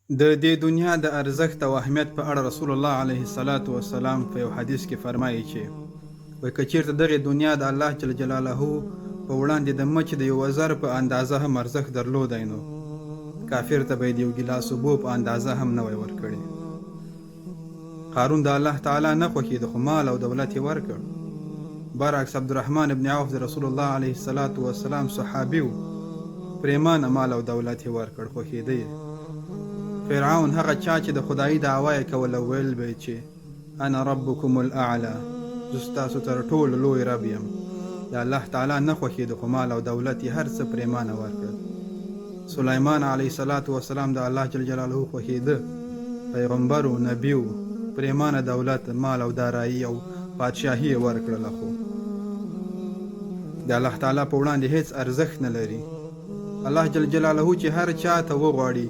د دې دنیا د ارزښت او اهمیت په اړه رسول الله علیه الصلاة والسلام په یو حدیث کې فرمایي چې که چیرته دغه دنیا د الله جل جلاله په وړاندې د مچ د یو وزر په اندازه هم ارزښت درلودی نو کافر ته به یې د یو ګیلاس اوبو په اندازه هم نه وی ورکړی. قارون د الله تعالی نه خوښېده خو مال او دولت یې ورکړ. برعکس عبدالرحمن ابن عوف د رسول الله علیه الصلاة والسلام صحابي و، پریمانه مال او دولت یې ورکړ، خوښېده یې. فرعون هغه چا چې د خدایي دعوا یې کوله ویل به یې چې انا ربکم الاعلی، زه ستاسو تر ټولو لوی رب یم. د الله تعالی نه خوښېده خو مال او دولت یې هر څه پریمانه ورکړل. سلیمان علیه الصلاة والسلام د الله جل جلاله خوښېده، پیغمبر و، نبي و، پریمانه دولت، مال او دارایی او پادشاهي یې ورکړله خو د الله تعالی په وړاندې هیڅ ارزښت نه لري. الله جل جلاله چې هر چا ته وغواړي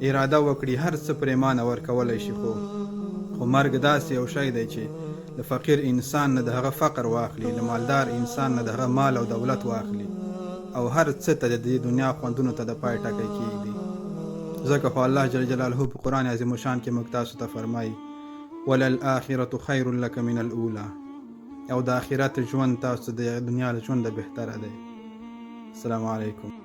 اراده وکړي هر څه پریمانه ورکولی شي، خو مرګ داسې یو شی دی چې د فقیر انسان نه د هغه فقر واخلي، د مالدار انسان نه د هغه مال او دولت واخلي، او هر څه ته د دې دنیا خوندونو ته د پای ټکی کېږدي. ځکه خو الله جل جلاله په قرآن عظیم الشان کې موږ تاسو ته فرمایي وللآخرة خیر لک من الاولی، او د آخرت ژوند تاسو د دنیا له ژونده بهتره دی. السلام علیکم.